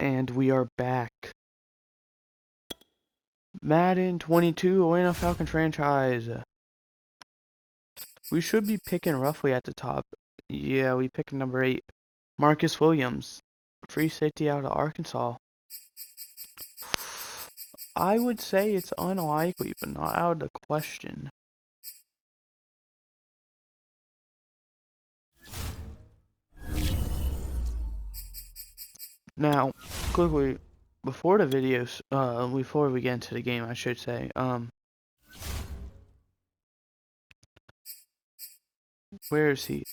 And we are back. Madden 22, Atlanta Falcons franchise. We should be picking roughly at the top. Yeah, we picked number 8. Marcus Williams. Free safety out of Arkansas. I would say it's unlikely, but not out of the question. Now, quickly, before the videos, before we get into the game, I should say, where is he?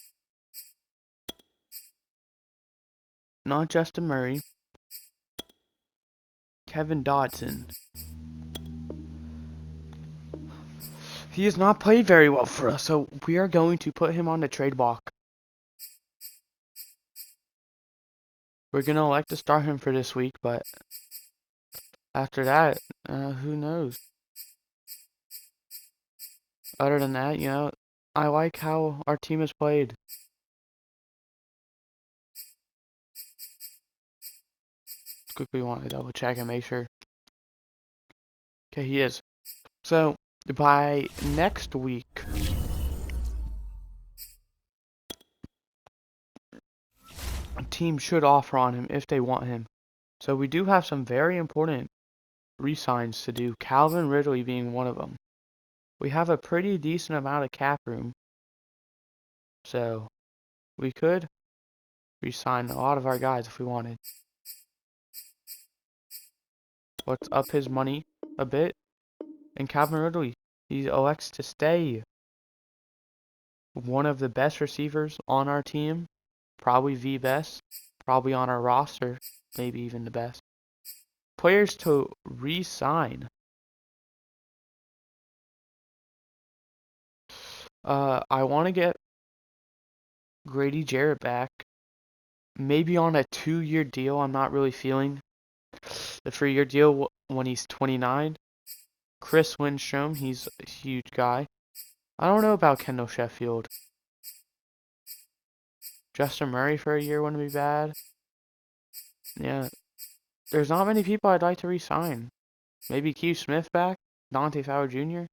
Not Justin Murray. Kevin Dodson. He has not played very well for us, so we are going to put him on the trade block. We're going to elect to start him for this week, but after that, who knows? Other than that, I like how our team has played. Quickly want to double check and make sure. Okay, he is. So, by next week, a team should offer on him if they want him. So we do have some very important re-signs to do, Calvin Ridley being one of them. We have a pretty decent amount of cap room, so we could re-sign a lot of our guys if we wanted. Let's up his money a bit. And Calvin Ridley, he elects to stay. One of the best receivers on our team, probably the best, probably on our roster, maybe even the best. Players to re-sign. I want to get Grady Jarrett back. Maybe on a 2-year deal. I'm not really feeling the 3-year deal when he's 29. Chris Winstrom, he's a huge guy. I don't know about Kendall Sheffield. Justin Murray for a year wouldn't be bad. Yeah. There's not many people I'd like to re-sign. Maybe Keith Smith back? Dante Fowler Jr.?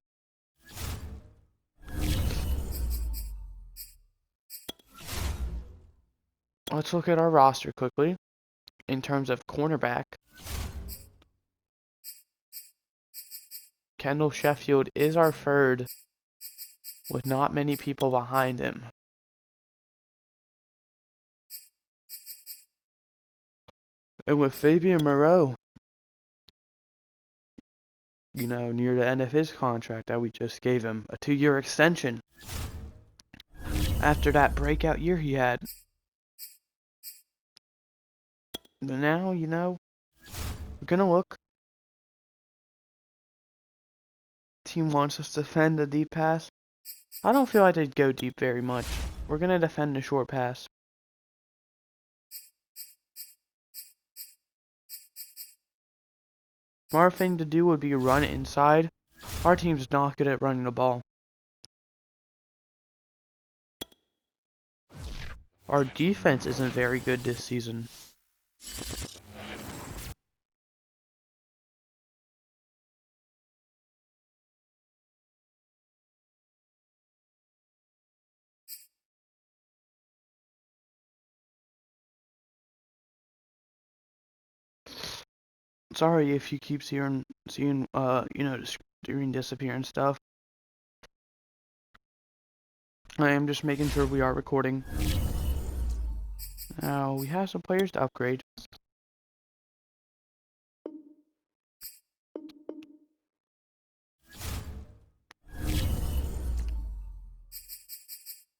Let's look at our roster quickly. In terms of cornerback, Kendall Sheffield is our third, with not many people behind him. And with Fabian Moreau, near the end of his contract that we just gave him, a 2-year extension after that breakout year he had. But now, we're gonna look. Team wants us to defend the deep pass. I don't feel like they'd go deep very much. We're gonna defend the short pass. Smart thing to do would be run it inside. Our team's not good at running the ball. Our defense isn't very good this season. Sorry if you keep seeing the screen disappear and stuff. I am just making sure we are recording. Now, we have some players to upgrade.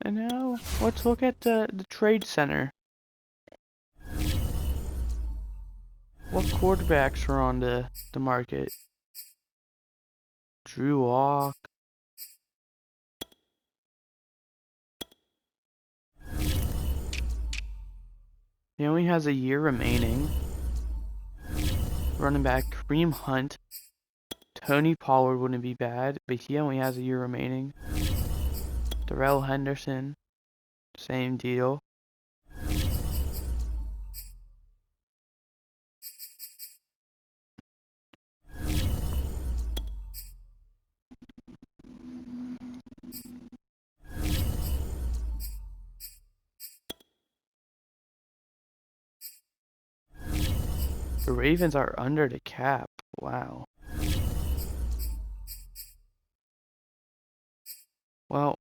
And now, let's look at the trade center. What quarterbacks are on the market? Drew Lock. He only has a year remaining. Running back Kareem Hunt. Tony Pollard wouldn't be bad, but he only has a year remaining. Darrell Henderson. Same deal. The Ravens are under the cap. Wow. Well,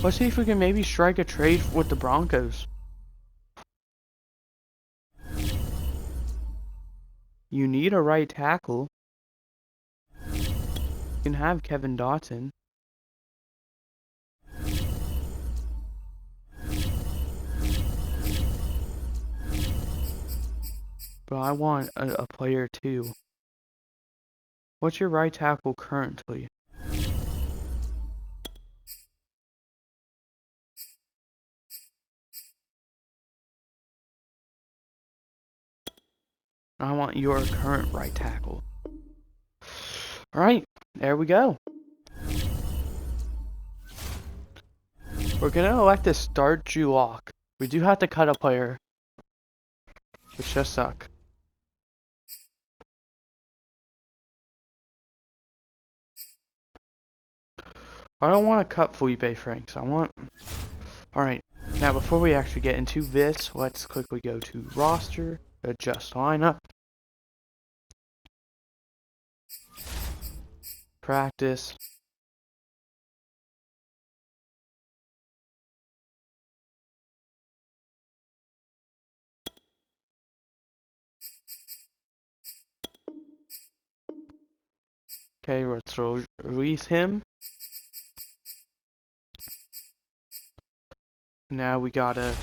let's see if we can maybe strike a trade with the Broncos. You need a right tackle. You can have Kevin Dotson. But I want a player too. What's your right tackle currently? I want your current right tackle. Alright, there we go. We're gonna elect to start Drew Lock. We do have to cut a player, which does suck. I don't want to cut Felipe Franks. I want... Alright, now before we actually get into this, let's quickly go to roster, adjust lineup, practice, okay, let's release him. Now we gotta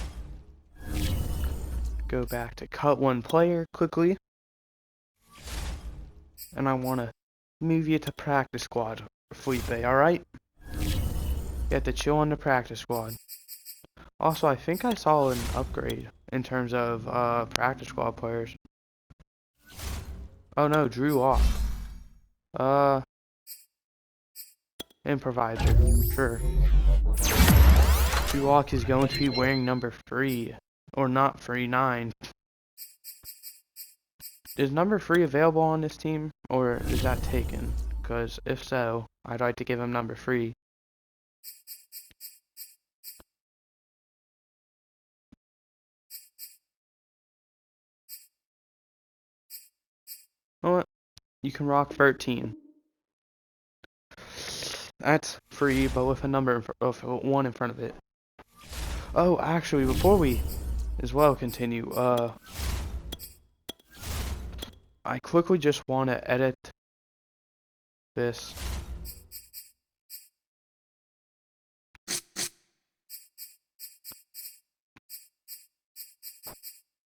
go back to cut one player quickly. And I want to move you to practice squad, Felipe, alright? You have to chill on the practice squad. Also, I think I saw an upgrade in terms of practice squad players. Oh no, Drew off. Improviser, sure. Drew Lock is going to be wearing number 3. Or not 9. Is number 3 available on this team? Or is that taken? Because if so, I'd like to give him number 3. Well, you can rock 13. That's free, but with a number of 1 in front of it. Oh, actually, before we as well continue, I quickly just want to edit this.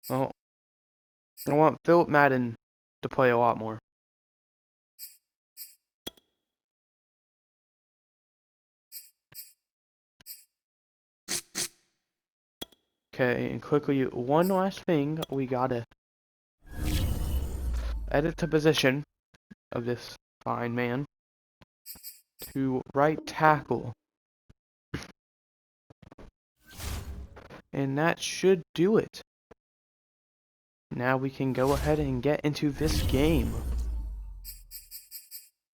Well, I want Philip Madden to play a lot more. Okay, and quickly, one last thing, we gotta edit the position of this fine man to right tackle. And that should do it. Now we can go ahead and get into this game.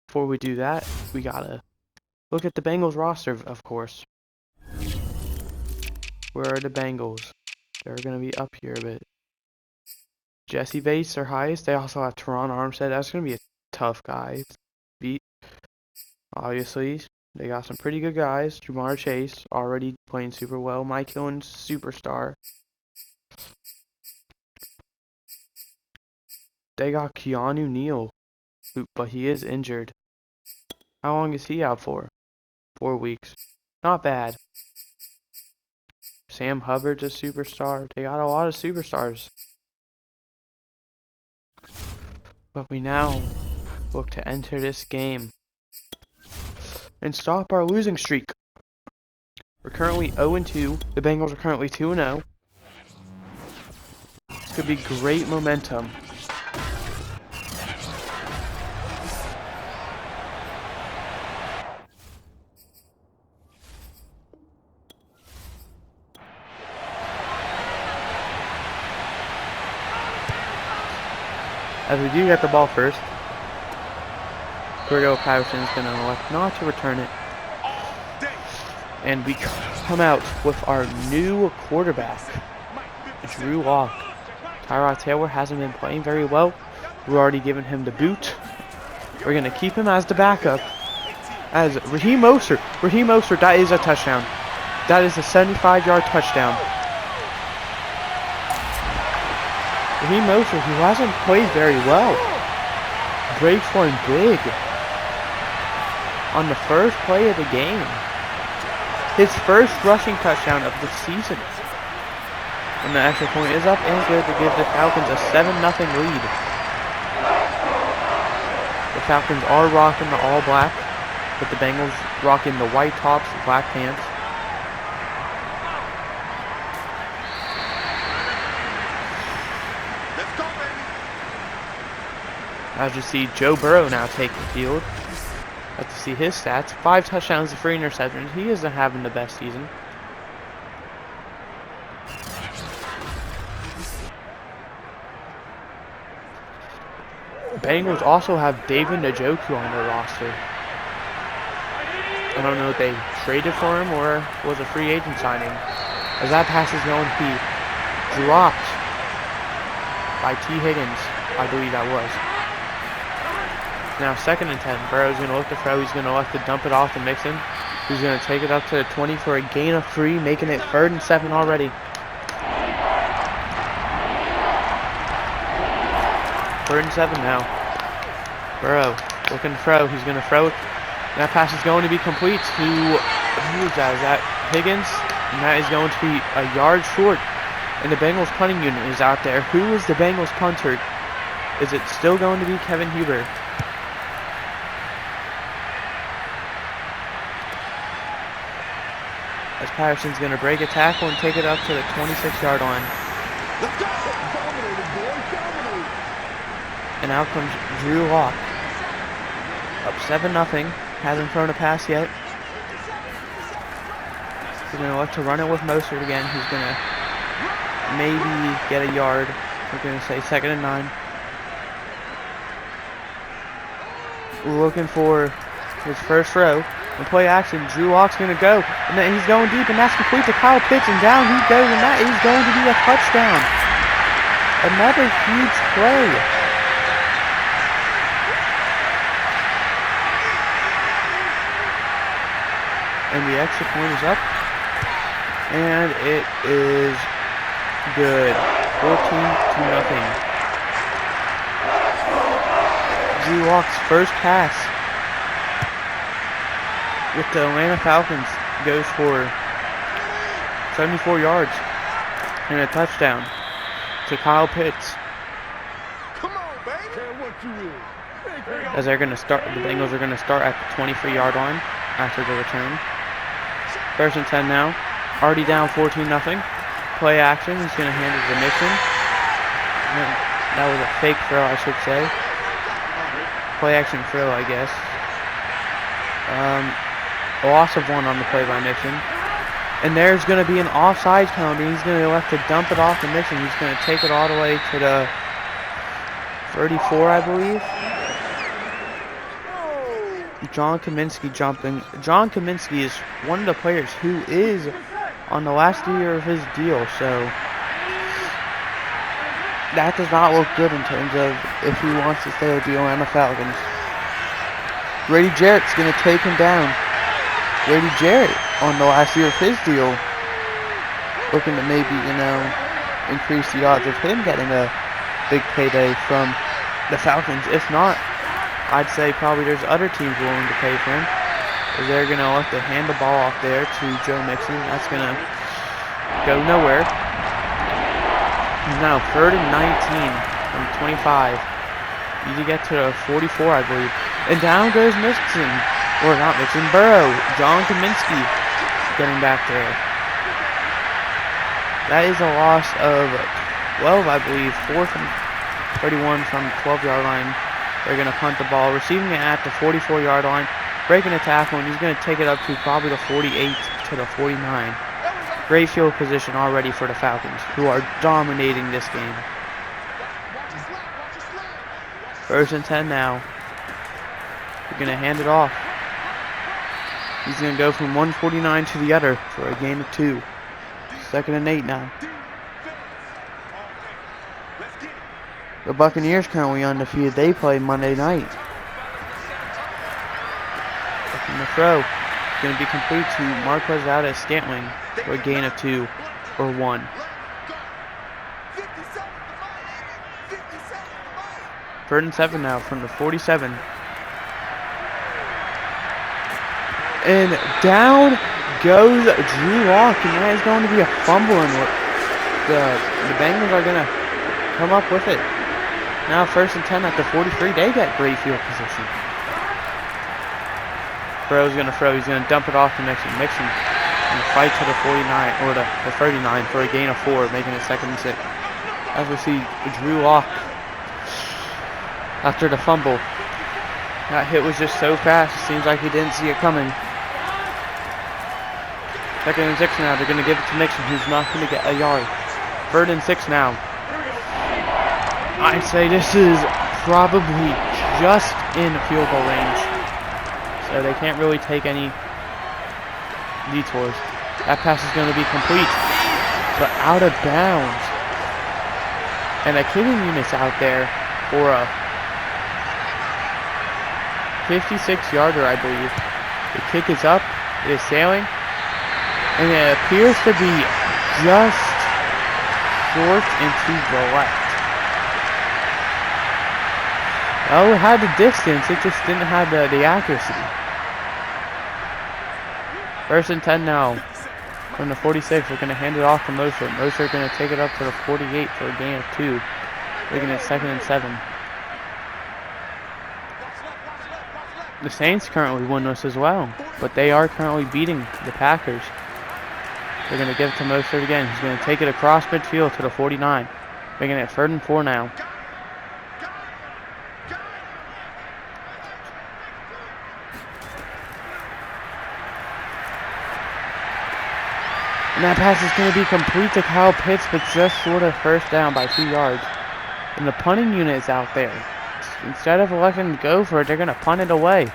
Before we do that, we gotta look at the Bengals roster, of course. Where are the Bengals? They're gonna be up here a bit. Jesse Bates, their highest. They also have Teron Armstead. That's gonna be a tough guy to beat. Obviously, they got some pretty good guys. Jamar Chase already playing super well. Mike Hilton's superstar. They got Keanu Neal, but he is injured. How long is he out for? 4 weeks. Not bad. Sam Hubbard's a superstar. They got a lot of superstars. But we now look to enter this game and stop our losing streak. We're currently 0-2. The Bengals are currently 2-0. This could be great momentum. As we do get the ball first, Cordell Patterson is going to elect not to return it. And we come out with our new quarterback, Drew Lock. Tyrod Taylor hasn't been playing very well. We're already giving him the boot. We're going to keep him as the backup. As Raheem Mostert, that is a touchdown. That is a 75-yard touchdown. Raheem Mostert, who hasn't played very well, breaks for him big on the first play of the game. His first rushing touchdown of the season. And the extra point is up and good to give the Falcons a 7-0 lead. The Falcons are rocking the all black, with the Bengals rocking the white tops, black pants. Let's go, baby. As you see, Joe Burrow now take the field. Let's see his stats. 5 touchdowns to 3 interceptions. He isn't having the best season. Bengals also have David Njoku on their roster. I don't know if they traded for him or was a free agent signing. As that pass is going to be dropped by T. Higgins, I believe that was. Now 2nd and 10. Burrow's going to look to throw. He's going to look to dump it off to Mixon. He's going to take it up to the 20 for a gain of 3, making it 3rd and 7 already. 3rd and 7 now. Burrow looking to throw. He's going to throw it. That pass is going to be complete to, who is that? Is that Higgins? And that is going to be a yard short. And the Bengals punting unit is out there. Who is the Bengals punter? Is it still going to be Kevin Huber? As Patterson's going to break a tackle and take it up to the 26-yard line. Let's go. Dominated, boy. Dominated. And out comes Drew Lock. Up 7-0. Hasn't thrown a pass yet. He's going to look to run it with Mostert again. He's going to maybe get a yard. We're going to say 2nd and 9. Looking for his first throw. And play action. Drew Lock's going to go. And then he's going deep. And that's complete to Kyle Pitts. And down he goes. And that is going to be a touchdown. Another huge play. And the extra point is up. And it is good. 14-0. Drew Lock's first pass with the Atlanta Falcons goes for 74 yards and a touchdown to Kyle Pitts. Come on, baby. What you is. As they're going to start, the Bengals are going to start at the 23-yard line after the return. 1st and 10 now. Already down 14-0. Play action. He's going to hand it to Mixon. That was a fake throw, I should say. Play action throw, I guess. A loss of 1 on the play by Mixon. And there's going to be an offside penalty. He's going to have to dump it off to Mixon. He's going to take it all the way to the 34, I believe. John Kaminsky jumping. John Kaminsky is one of the players who is on the last year of his deal, so that does not look good in terms of if he wants to stay with the Atlanta Falcons. Grady Jarrett's going to take him down. Grady Jarrett on the last year of his deal, looking to maybe, increase the odds of him getting a big payday from the Falcons. If not, I'd say probably there's other teams willing to pay for him. As they're going to look to hand the ball off there to Joe Mixon. That's going to go nowhere. Now 3rd and 19 from 25. Need to get to the 44, I believe. And down goes Mixon. Or not Mixon, Burrow. John Kaminsky getting back there. That is a loss of 12, I believe. 4th and 31 from the 12-yard line. They're going to punt the ball, receiving it at the 44-yard line, breaking a tackle, and he's going to take it up to probably the 48 to the 49. Great field position already for the Falcons, who are dominating this game. 1st and 10 now. They're going to hand it off. He's going to go from 149 to the other for a gain of 2. 2nd and 8 now. The Buccaneers currently undefeated. They play Monday night. Looking the throw. It's going to be complete to Marquez Valdes-Scantling for a gain of 2 or 1. 3rd and 7 now from the 47. And down goes Drew Lock, and that is going to be a fumble, and the Bengals are going to come up with it. Now 1st and 10 at the 43. They get great field position. Burrow's going to throw. He's going to dump it off to Mixon. Mixon going to fight to the 49 or the 39 for a gain of 4, making it 2nd and 6. As we see Drew Lock after the fumble. That hit was just so fast. It seems like he didn't see it coming. 2nd and 6 now. They're going to give it to Mixon, who's not going to get a yard. 3rd and 6 now. I'd say this is probably just in field goal range. So they can't really take any detours. That pass is going to be complete, but out of bounds. And the kicking unit's out there for a 56-yarder, I believe. The kick is up. It is sailing. And it appears to be just short and to the left. Oh, it had the distance. It just didn't have the accuracy. 1st and 10 now. From the 46, we're going to hand it off to Moser. Moser going to take it up to the 48 for a gain of 2. Making it 2nd and 7. The Saints currently winless as well, but they are currently beating the Packers. They're going to give it to Moser again. He's going to take it across midfield to the 49. Making it 3rd and 4 now. And that pass is going to be complete to Kyle Pitts, but just short of 1st down by 2 yards. And the punting unit is out there. Instead of electing to go for it, they're going to punt it away.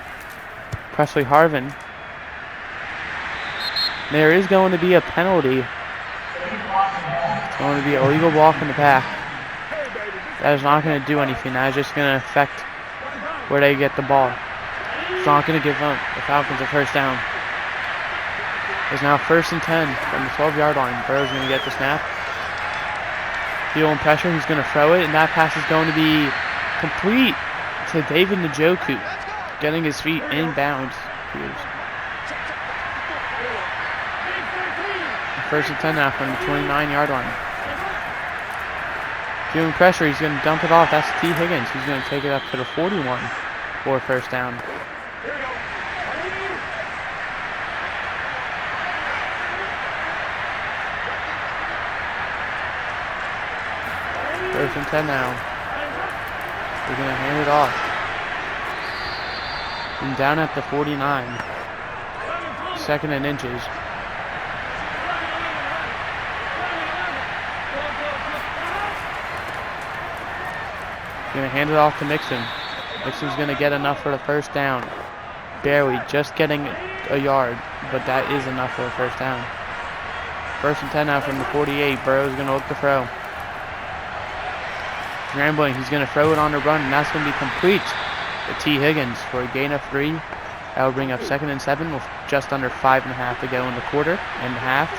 Presley Harvin. There is going to be a penalty. It's going to be a illegal walk in the back. That is not going to do anything. That is just going to affect where they get the ball. It's not going to give the Falcons a 1st down. It's now 1st and 10 from the 12-yard line. Burrow's going to get the snap. Feeling pressure, he's going to throw it, and that pass is going to be complete to David Njoku, getting his feet inbounds. 1st and 10 now from the 29-yard line. Feeling pressure, he's going to dump it off. That's T. Higgins. He's going to take it up to the 41 for 1st down. First and 10 now. We're going to hand it off. And down at the 49. 2nd and inches. Going to hand it off to Mixon. Mixon's going to get enough for the 1st down. Barely, just getting a yard, but that is enough for the 1st down. 1st and 10 now from the 48. Burrow's going to look to throw. Scrambling, he's going to throw it on the run, and that's going to be complete to T. Higgins for a gain of 3. That will bring up 2nd and 7 with just under 5.5 to go in the quarter and a half.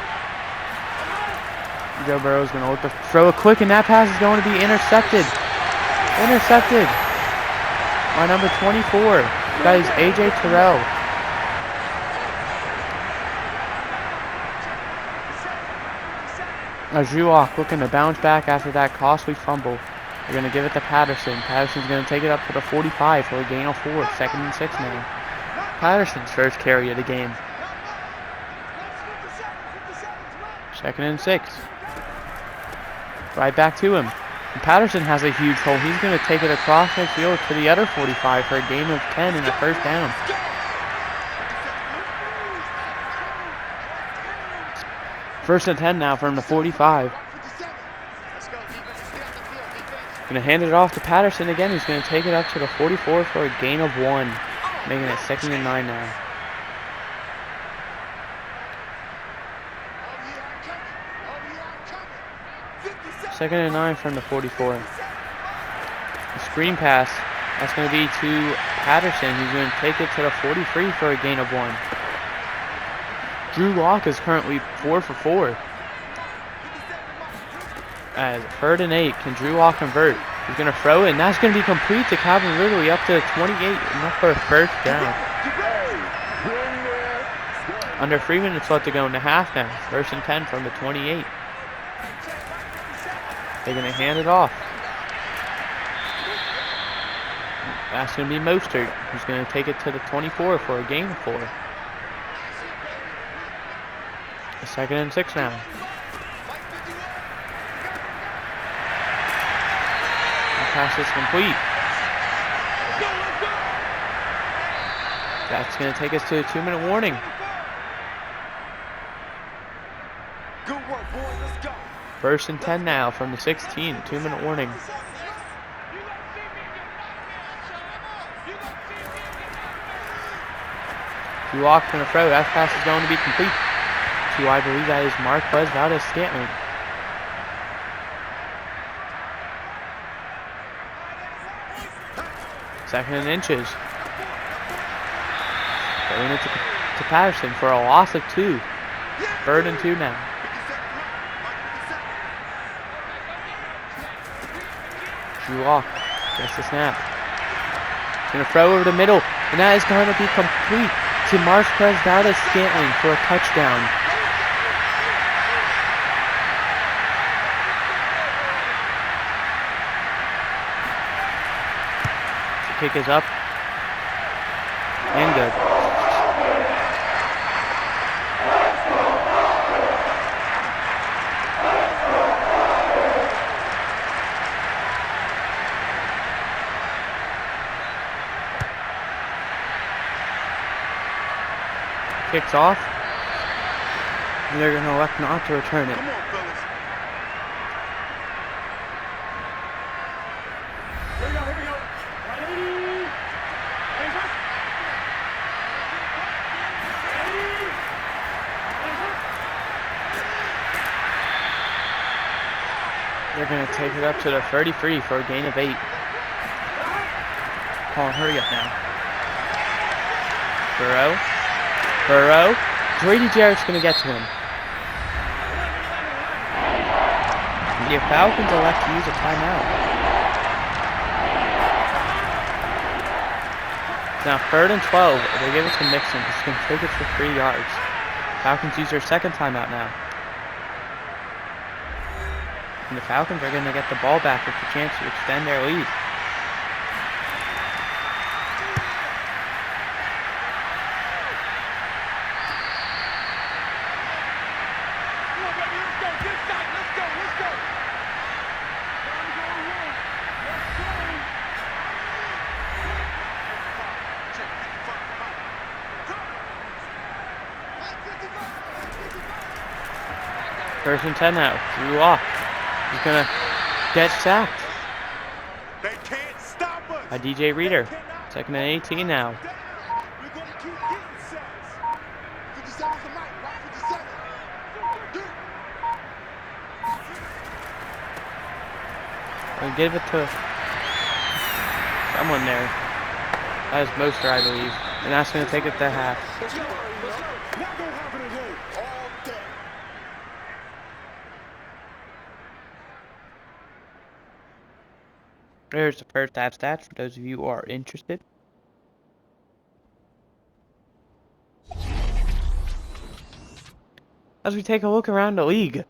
Joe Burrow's going to look to throw it quick, and that pass is going to be intercepted. Intercepted by number 24. That is A.J. Terrell. Drew Lock looking to bounce back after that costly fumble. They're going to give it to Patterson. Patterson's going to take it up to the 45 for a gain of 4. 2nd and 6 now. Patterson's 1st carry of the game. 2nd and 6. Right back to him. And Patterson has a huge hole. He's going to take it across midfield to the other 45 for a gain of 10 and a 1st down. First and 10 now from the 45. Going to hand it off to Patterson again. He's going to take it up to the 44 for a gain of 1. Making it 2nd and 9 now. Second and 9 from the 44. The screen pass. That's going to be to Patterson. He's going to take it to the 43 for a gain of 1. Drew Lock is currently 4 for 4. As 3rd and 8, can Drew Lock convert? He's going to throw it, and that's going to be complete to Calvin Ridley up to the 28, enough for a first down. Under 3 minutes left to go in the half now. 1st and 10 from the 28. They're going to hand it off. That's going to be Mostert. He's going to take it to the 24 for a gain of 4. A 2nd and 6 now. The pass is complete. That's going to take us to a 2-minute warning. Good work, boy. Let's go. 1st and 10 now from the 16. 2-minute warning. Drew Lock's going to throw. That pass is going to be complete. To, I believe that is Marquez Valdez-Scantling. Second and inches. Throwing it to Patterson for a loss of 2. 3rd and 2 now. Drew Lock gets the snap. He's going to throw over the middle, and that is going to be complete to Marquez Valdez-Scantling for a touchdown. The kick is up and good. Kicks off, and they're going to elect not to return it. Come on, fellas. Here we go, here we go. Ready? Hands up. They're going to take it up to the 33 for a gain of 8. Paul, hurry up now. Burrow. Grady Jarrett's going to get to him. The Falcons elect to use a timeout. Now 3rd and 12. They give it to Mcpherson. He's going to take it for 3 yards. Falcons use their 2nd timeout now. And the Falcons are going to get the ball back with the chance to extend their lead. First and 10 now. Drew Lock. He's going to get sacked They can't stop us. by DJ Reader. 2nd and 18 now. We're going to keep getting sacks. 57's the mic. Rock 57. We'll give it to someone there. That is Mostert, I believe. And that's going to take it to half. Not gonna happen again. All day. There's the first half stats for those of you who are interested. As we take a look around the league.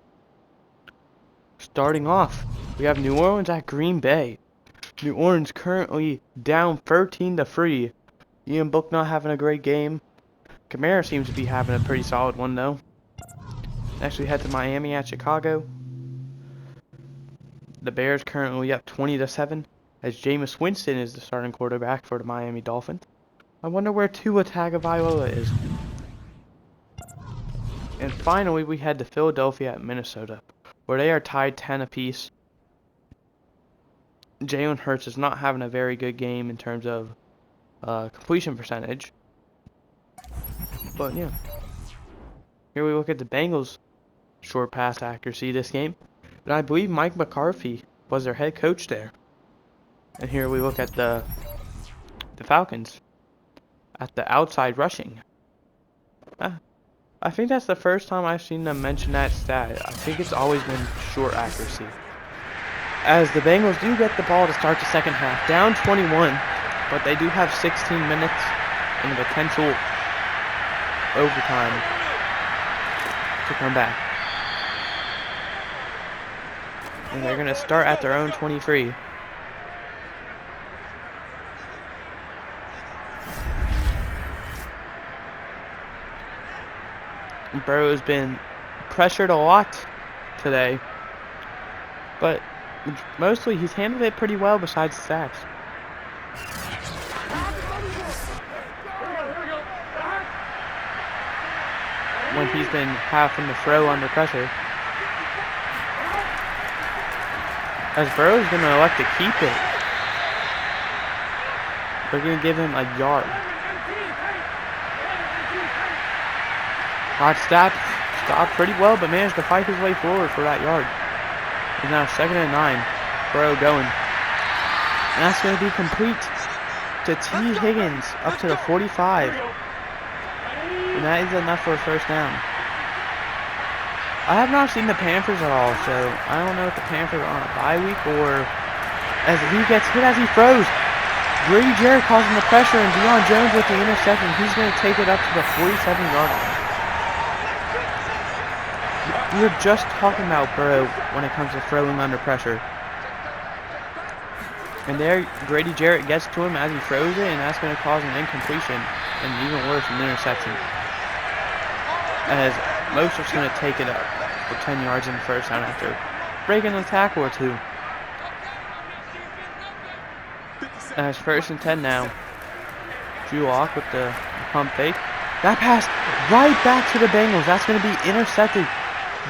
Starting off, we have New Orleans at Green Bay. New Orleans currently down 13-3. Ian Book not having a great game. Kamara seems to be having a pretty solid one though. Next we head to Miami at Chicago. The Bears currently up 20-7 as Jameis Winston is the starting quarterback for the Miami Dolphins. I wonder where Tua Tagovailoa is. And finally we head to Philadelphia at Minnesota, where they are tied 10 apiece. Jalen Hurts is not having a very good game in terms of completion percentage. But yeah. Here we look at the Bengals' short pass accuracy this game. And I believe Mike McCarthy was their head coach there. And here we look at the Falcons at the outside rushing. I think that's the first time I've seen them mention that stat. I think it's always been short accuracy. As the Bengals do get the ball to start the second half, down 21, but they do have 16 minutes and a potential overtime to come back. And they're going to start at their own 23. Burrow's been pressured a lot today, but mostly he's handled it pretty well besides the sacks. When he's been having to throw under pressure. As Burrow's going to elect to keep it. They're going to give him a yard. Got stopped pretty well, but managed to fight his way forward for that yard. And now 2nd and 9. Burrow going. And that's going to be complete to T. Higgins up to the 45. And that is enough for a first down. I have not seen the Panthers at all, so I don't know if the Panthers are on a bye week or as he gets hit as he throws. Grady Jarrett causing the pressure and Deion Jones with the interception. He's going to take it up to the 47-yard line. We were just talking about Burrow when it comes to throwing under pressure. And there, Grady Jarrett gets to him as he throws it, and that's going to cause an incompletion, and even worse, an interception. As Mostert's going to take it up for 10 yards in the first down after breaking a tackle or two. As 1st and 10 now. Drew Lock with the pump fake. That pass right back to the Bengals. That's going to be intercepted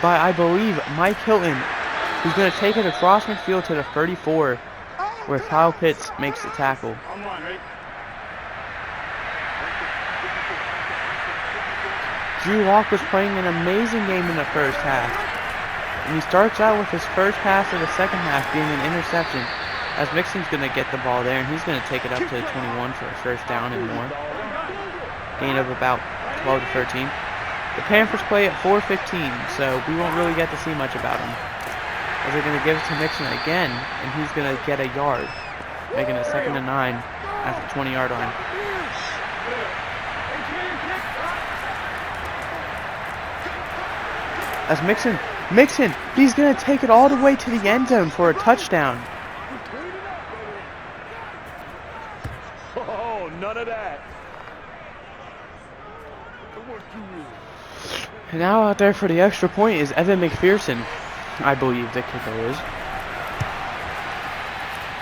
by, I believe, Mike Hilton, who's going to take it across midfield to the 34, where Kyle Pitts makes the tackle. Drew Lock was playing an amazing game in the first half, and he starts out with his first pass of the second half being an interception, as Mixon's going to get the ball there, and he's going to take it up to the 21 for a first down and more. Gain of about 12 to 13. The Panthers play at 4:15, so we won't really get to see much about him. As they're going to give it to Mixon again, and he's going to get a yard, making it 2nd and 9 at the 20-yard line. As Mixon, he's going to take it all the way to the end zone for a touchdown. Oh, none of that. And now out there for the extra point is Evan Mcpherson, I believe the kicker is.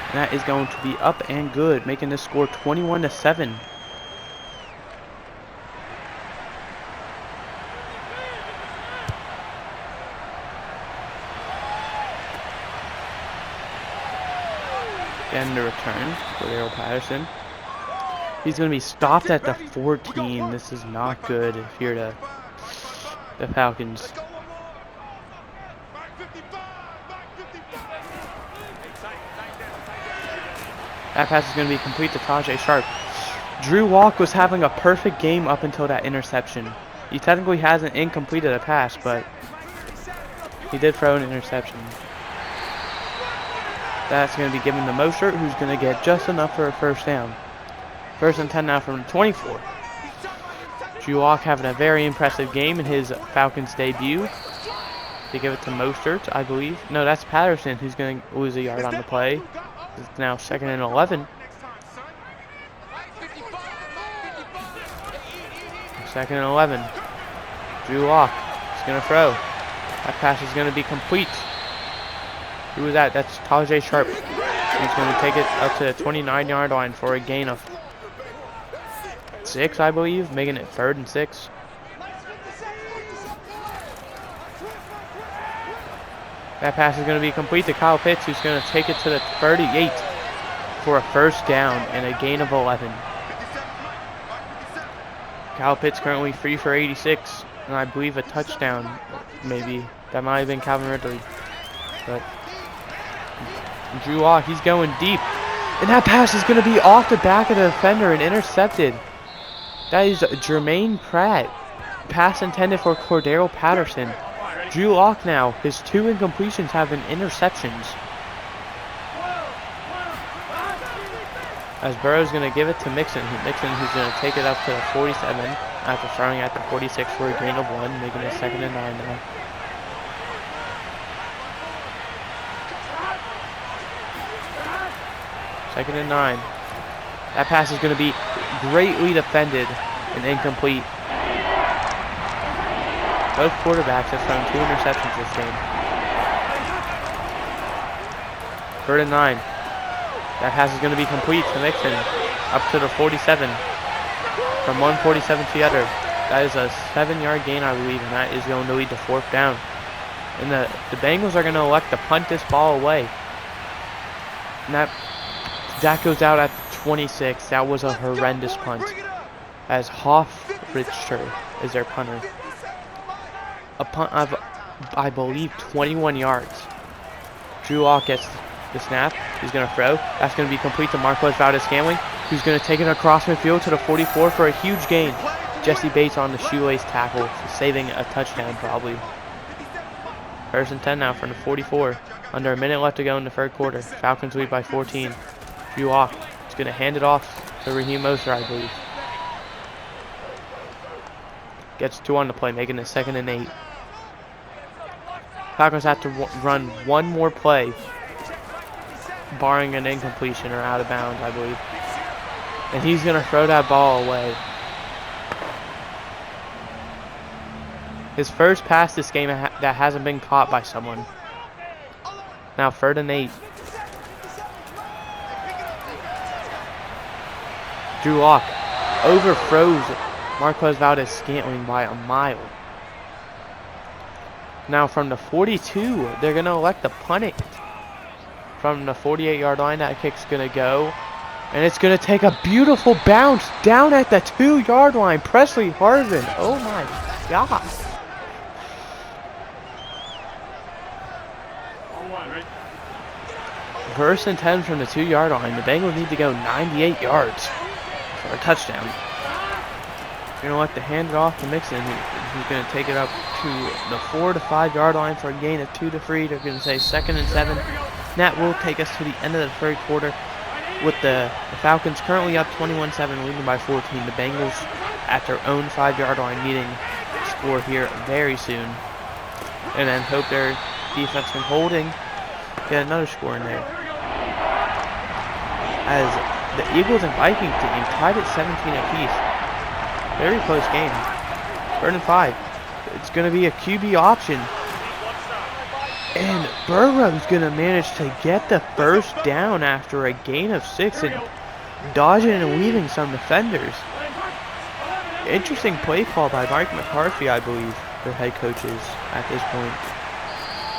And that is going to be up and good, making this score 21-7. Again, the return for Daryl Patterson. He's going to be stopped at the 14. This is not good if you're the Falcons. That pass is going to be complete to Tajay Sharp. Drew Lock was having a perfect game up until that interception. He technically hasn't incompleted a pass, but he did throw an interception. That's going to be given to Mostert, who's going to get just enough for a first down. 1st and 10 now from the 24. Drew Lock having a very impressive game in his Falcons debut. They give it to Mostert, I believe. No, that's Patterson who's going to lose a yard on the play. It's now 2nd and 11. 2nd and 11. Drew Lock is going to throw. That pass is going to be complete. Who was that? That's Tajay Sharp. He's going to take it up to the 29-yard line for a gain of 6, I believe, making it 3rd and 6. That pass is going to be complete to Kyle Pitts, who's going to take it to the 38 for a first down and a gain of 11. Kyle Pitts currently 3 for 86, and I believe a touchdown, maybe. That might have been Calvin Ridley. But Drew Lock, he's going deep. And that pass is going to be off the back of the defender and intercepted. That is Jermaine Pratt. Pass intended for Cordero Patterson. Drew Lock now, his 2 incompletions have been interceptions. As Burrow's going to give it to Mixon. Mixon who's going to take it up to the 47 after throwing at the 46 for a gain of 1, making it 2nd and 9 now. Second and 9. That pass is going to be greatly defended and incomplete. Both quarterbacks have thrown 2 interceptions this game. 3rd and 9. That pass is going to be complete to Mixon. Up to the 47. From 147 to the other. That is a 7-yard gain, I believe, and that is going to lead to 4th down. And the Bengals are going to elect to punt this ball away. And that goes out at 26. That was a horrendous punt. As Richter is their punter. A punt of, I believe, 21 yards. Drew Lock gets the snap. He's going to throw. That's going to be complete to Marquez Valdez-Scantling, who's going to take it across midfield to the 44 for a huge gain. Jesse Bates on the shoelace tackle, saving a touchdown probably. 1st and 10 now from the 44. Under a minute left to go in the 3rd quarter. Falcons lead by 14. Drew Lock is going to hand it off to Raheem Mostert, I believe. Gets 2 on the play, making it 2nd and 8. Falcons have to run 1 more play, barring an incompletion or out of bounds, I believe. And he's going to throw that ball away. His first pass this game that hasn't been caught by someone. Now 3rd and 8. Drew Lock overthrows Marquez Valdez-Scantling by a mile. Now from the 42, they're going to elect to punt it. From the 48-yard line, that kick's going to go. And it's going to take a beautiful bounce down at the 2-yard line. Presley Harvin. Oh my God. First and 10 from the 2-yard line. The Bengals need to go 98 yards for a touchdown. They're going to let the hand it off to Mixon, who's going to take it up to the 4 to 5-yard line for a gain of 2 to 3. They're going to say 2nd and 7. And that will take us to the end of the 3rd quarter with the Falcons currently up 21-7, leading by 14. The Bengals at their own 5-yard line needing to score here very soon. And then hope their defense can holding get another score in there. As the Eagles and Vikings team tied at 17 apiece. Very close game. 3rd and 5. It's going to be a QB option. And Burrow's going to manage to get the 1st down after a gain of 6 and dodging and weaving some defenders. Interesting play call by Mike McCarthy, I believe, the head coaches at this point.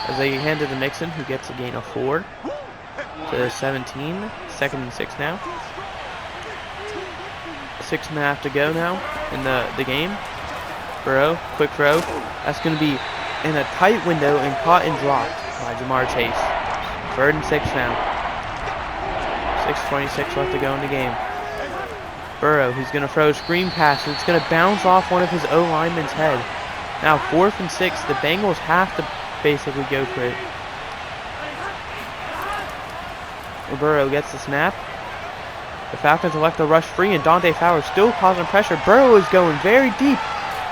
As they hand it to Mixon, who gets a gain of 4 to 17. 2nd and 6 now. 6.5 to go now in the game. Burrow, quick throw. That's going to be in a tight window and caught and dropped by Jamar Chase. 3rd and 6 now. 6:26 left to go in the game. Burrow, he's going to throw a screen pass. It's going to bounce off one of his O-linemen's head. Now 4th and 6. The Bengals have to basically go for it. Burrow gets the snap. The Falcons elect to rush free, and Dante Fowler still causing pressure. Burrow is going very deep,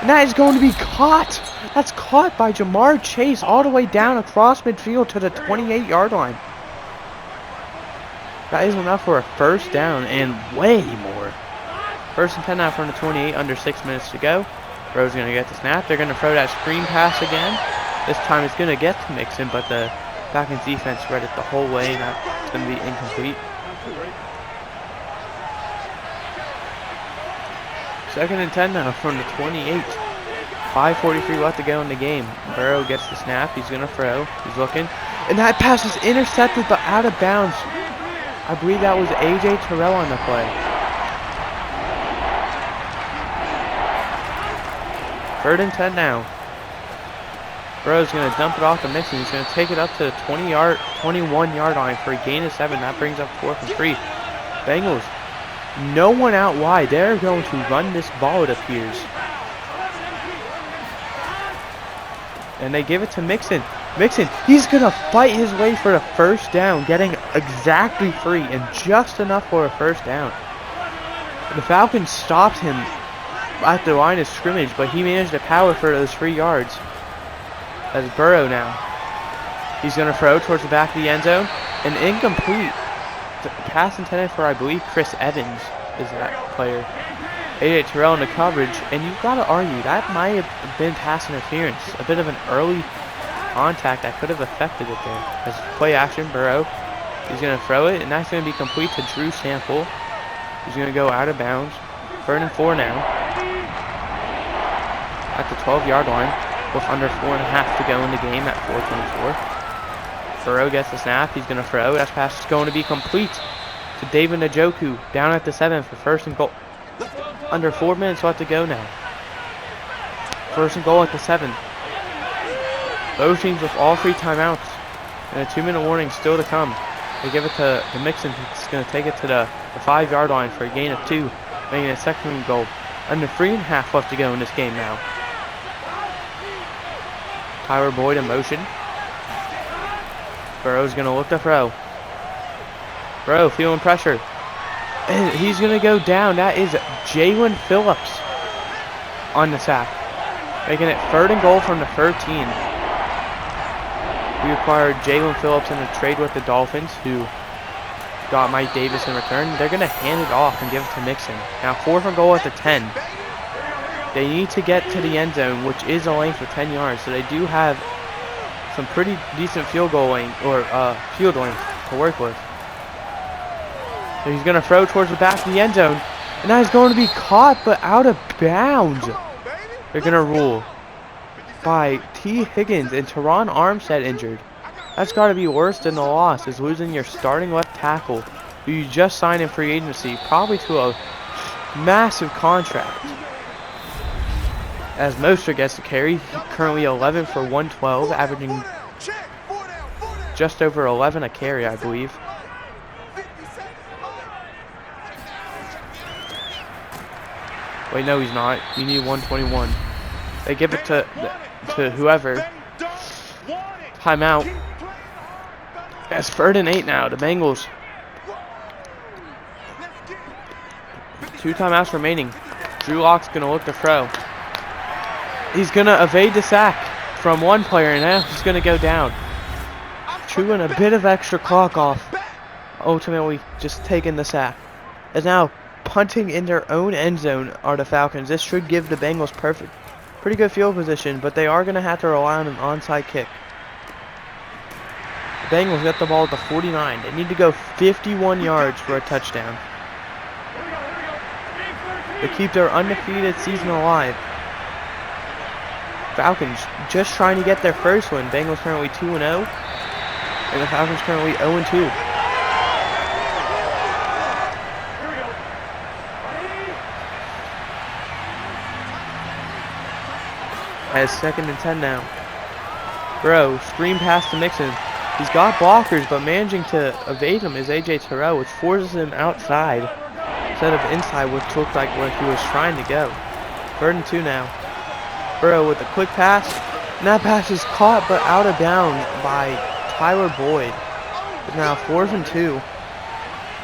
and that is going to be caught. That's caught by Jamar Chase all the way down across midfield to the 28-yard line. That is enough for a 1st down and way more. 1st and 10 now from the 28, under 6 minutes to go. Burrow's going to get the snap. They're going to throw that screen pass again. This time it's going to get to Mixon, but the Falcons defense read it the whole way, and that's going to be incomplete. 2nd and 10 now from the 28. 5:43 left to go in the game. Burrow gets the snap. He's going to throw. He's looking. And that pass is intercepted but out of bounds. I believe that was A.J. Terrell on the play. 3rd and 10 now. Burrow's going to dump it off to Mixon. He's going to take it up to the 21-yard line for a gain of 7. That brings up 4th and 3. Bengals, no one out wide. They're going to run this ball, it appears. And they give it to Mixon. Mixon, he's going to fight his way for the first down, getting exactly 3 and just enough for a first down. The Falcons stopped him at the line of scrimmage, but he managed to power for those 3 yards. That's Burrow now. He's going to throw towards the back of the end zone. An incomplete pass intended for, I believe, Chris Evans is that player. AJ Terrell in the coverage, and you've got to argue that might have been pass interference. A bit of an early contact that could have affected it there. As play action, Burrow, he's going to throw it, and that's going to be complete to Drew Sample. He's going to go out of bounds. 3rd and 4 now. At the 12-yard line, with under 4.5 to go in the game at 4:24. Burrow gets the snap. He's going to throw. That pass is going to be complete to David Njoku down at the 7 for 1st and goal. Under 4 minutes left to go now. 1st and goal at the 7. Both teams with all 3 timeouts. And a 2-minute warning still to come. They give it to Mixon. He's going to take it to the 5-yard line for a gain of 2. Making it 2nd and goal. Under 3.5 left to go in this game now. Tyler Boyd in motion. Burrow's going to look to throw. Burrow feeling pressure. And he's going to go down. That is Jalen Phillips on the sack. Making it 3rd and goal from the 13. We acquired Jalen Phillips in a trade with the Dolphins, who got Mike Davis in return. They're going to hand it off and give it to Mixon. Now 4th and goal at the 10. They need to get to the end zone, which is a length of 10 yards. So they do have some pretty decent field goal length, or field length to work with. So he's going to throw towards the back of the end zone. And that is going to be caught, but out of bounds. They're going to rule by T. Higgins and Teron Armstead injured. That's got to be worse than the loss, is losing your starting left tackle, who you just signed in free agency, probably to a massive contract. As Mostert gets the carry, currently 11 for 112, averaging just over 11 a carry, I believe. Wait, no, he's not. You need 121. They give it to whoever. Timeout. That's 3rd and 8 now. The Bengals. 2 timeouts remaining. Drew Lock's going to look to throw. He's going to evade the sack from one player, and now he's going to go down. Chewing a bit of extra clock off. Ultimately, just taking the sack. And now punting in their own end zone are the Falcons. This should give the Bengals pretty good field position, but they are going to have to rely on an onside kick. The Bengals get the ball at the 49. They need to go 51 yards for a touchdown to keep their undefeated season alive. Falcons just trying to get their first win. Bengals currently 2-0, and the Falcons currently 0-2. Has 2nd and 10 now. Bro, screen pass to Mixon. He's got blockers, but managing to evade him is AJ Terrell, which forces him outside instead of inside, which looked like where he was trying to go. 3rd and 2 now. Burrow with a quick pass, and that pass is caught but out of bounds by Tyler Boyd. But now 4th and 2.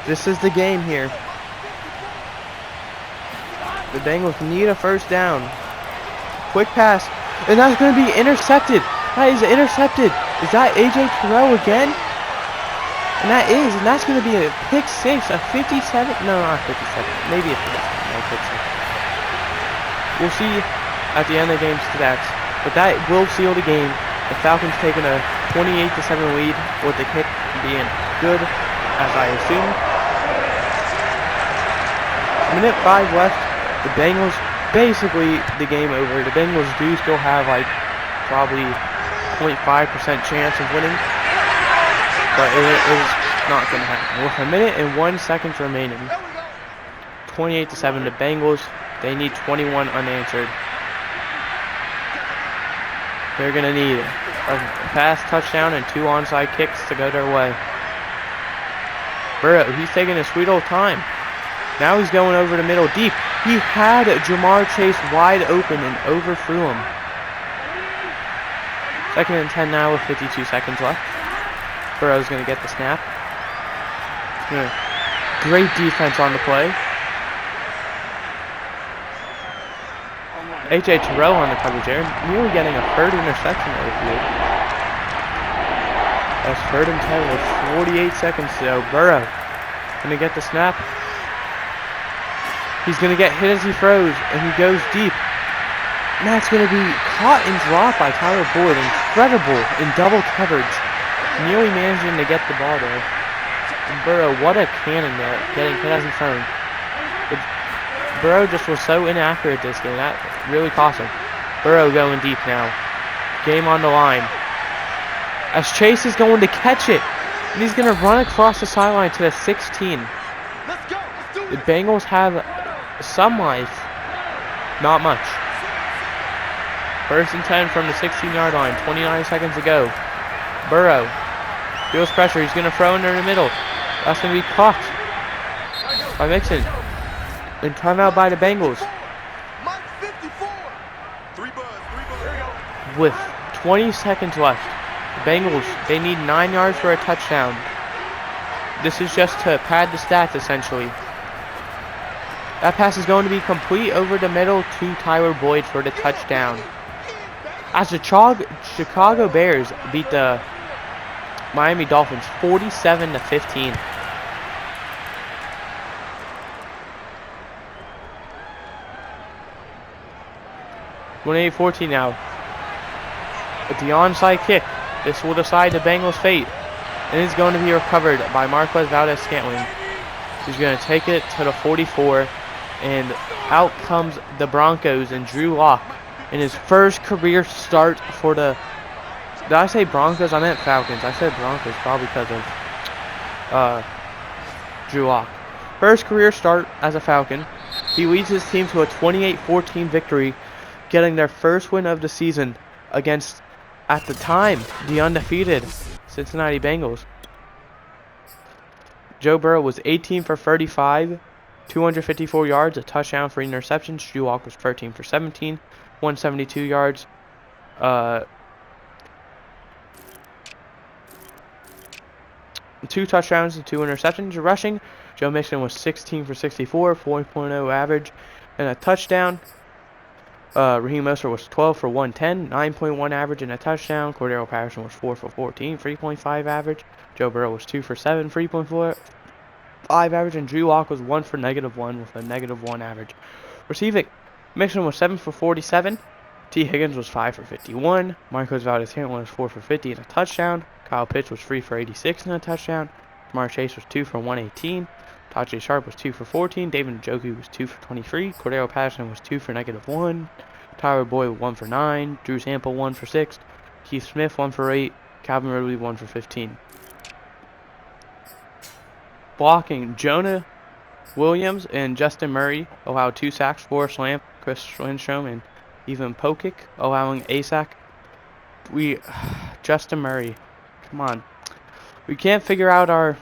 This is the game here. The Bengals need a first down. Quick pass, and that's going to be intercepted. That is intercepted. Is that AJ Terrell again? And that's going to be a pick 6, a 57. No, not 57. Maybe a 57. No, pick 6. We'll see at the end of the game's stats, but that will seal the game. The Falcons taking a 28-7 lead, with the kick being good, as I assume. Minute 5 left. The Bengals, basically the game over. The Bengals do still have like probably 0.5% chance of winning, but it is not going to happen. With a minute and 1 second remaining, 28-7, the Bengals, they need 21 unanswered. They're going to need a pass touchdown and 2 onside kicks to go their way. Burrow, he's taking his sweet old time. Now he's going over the middle deep. He had Jamar Chase wide open and overthrew him. 2nd and 10 now with 52 seconds left. Burrow's going to get the snap. Great defense on the play. A.J. Terrell on the coverage there, nearly getting a 3rd interception out of the field. That's 3rd and 10 with 48 seconds to go. Burrow going to get the snap. He's going to get hit as he throws, and he goes deep. And that's going to be caught and dropped by Tyler Boyd. Incredible in double coverage. Nearly managing to get the ball there. And Burrow, what a cannon there, getting hit as he thrown. Burrow just was so inaccurate this game. That really cost him. Burrow going deep now. Game on the line. As Chase is going to catch it. And he's going to run across the sideline to the 16. The Bengals have some life. Not much. 1st and 10 from the 16-yard line. 29 seconds to go. Burrow feels pressure. He's going to throw into the middle. That's going to be caught by Mixon. And timeout by the Bengals. With 20 seconds left. The Bengals, they need 9 yards for a touchdown. This is just to pad the stats, essentially. That pass is going to be complete over the middle to Tyler Boyd for the touchdown. As the Chicago Bears beat the Miami Dolphins 47-15. (28-14) now. With the onside kick, this will decide the Bengals' fate. And it's going to be recovered by Marquez Valdes-Scantling. He's going to take it to the 44. And out comes the Broncos and Drew Lock in his first career start for the... Did I say Broncos? I meant Falcons. I said Broncos probably because of Drew Lock. First career start as a Falcon. He leads his team to a 28-14 victory, getting their first win of the season against, at the time, the undefeated Cincinnati Bengals. Joe Burrow was 18 for 35, 254 yards, a touchdown, 3 interceptions. Drew Lock was 13 for 17, 172 yards. 2 touchdowns and 2 interceptions. Rushing, Joe Mixon was 16 for 64, 4.0 average, and a touchdown. Raheem Mostert was 12 for 110, 9.1 average and a touchdown. Cordero Patterson was 4 for 14, 3.5 average. Joe Burrow was 2 for 7, 3.45 average. And Drew Lock was 1 for -1 with a -1 average. Receiving, Mixon was 7 for 47. T. Higgins was 5 for 51. Marquez Valdes-Scantling was 4 for 50 and a touchdown. Kyle Pitts was 3 for 86 and a touchdown. Jamar Chase was 2 for 118. Tajay Sharp was 2 for 14. David Njoku was 2 for 23. Cordero Patterson was 2 for -1. Tyler Boyd 1 for 9. Drew Sample 1 for 6. Keith Smith 1 for 8. Calvin Ridley 1 for 15. Blocking, Jonah Williams and Justin Murray allowed 2 sacks. Forrest Lamp, Chris Lindstrom, and even Pokic allowing a sack. Justin Murray, come on. We can't figure out our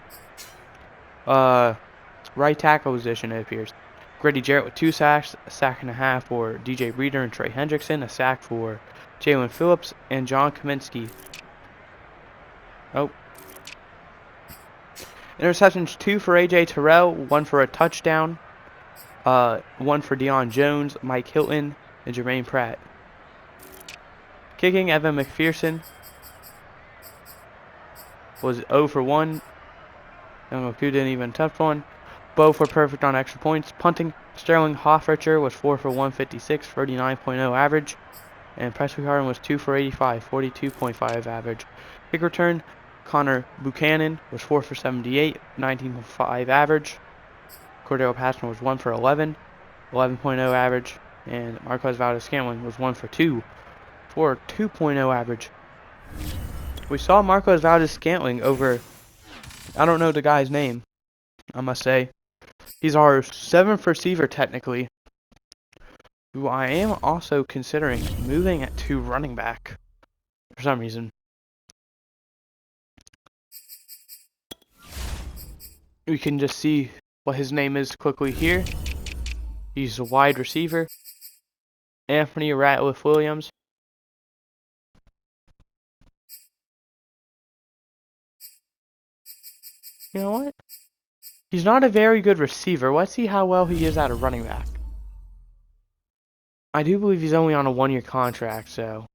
right tackle position, it appears. Grady Jarrett with 2 sacks, a sack and a half for DJ Reader and Trey Hendrickson, a sack for Jalen Phillips and John Kaminsky. Interceptions, 2 for A.J. Terrell, 1 for a touchdown, 1 for Deion Jones, Mike Hilton, and Jermaine Pratt. Kicking, Evan Mcpherson was 0 for 1. Young Oku didn't even touch one. Both were perfect on extra points. Punting, Sterling Hoffrichter was 4 for 156, 39.0 average. And Presley Harden was 2 for 85, 42.5 average. Kick return, Connor Buchanan was 4 for 78, 19.5 average. Cordero Patterson was 1 for 11, 11.0 average. And Marquez Valdes-Scantling was 1 for 2, for 2.0 average. We saw Marquez Valdes-Scantling over, I don't know the guy's name, I must say. He's our 7th receiver technically, who I am also considering moving to running back. for some reason. We can just see what his name is quickly here. He's a wide receiver. Anthony Ratliff Williams. You know what? He's not a very good receiver. Let's see how well he is at a running back. I do believe he's only on a 1-year contract, so.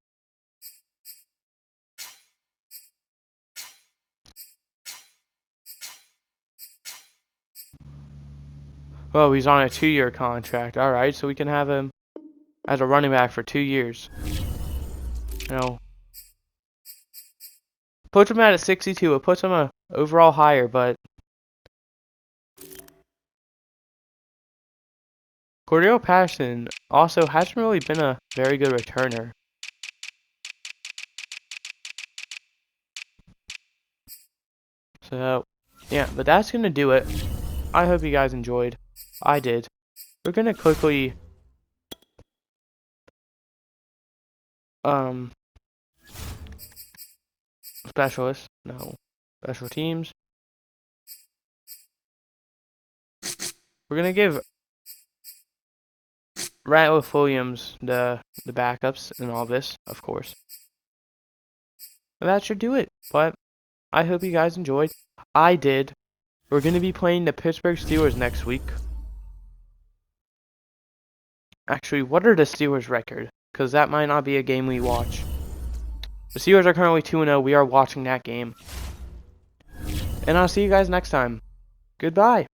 Oh, he's on a 2-year contract. Alright, so we can have him as a running back for 2 years. You know. Puts him at a 62. It puts him a overall higher, but Cordero Patterson also hasn't really been a very good returner. So, yeah, but that's going to do it. I hope you guys enjoyed. I did. We're going to quickly specialist. No. Special teams. We're going to give Ratliff Williams the backups and all this, of course. But that should do it. But I hope you guys enjoyed. I did. We're going to be playing the Pittsburgh Steelers next week. Actually, what are the Steelers' record? Because that might not be a game we watch. The Steelers are currently 2-0. We are watching that game. And I'll see you guys next time. Goodbye.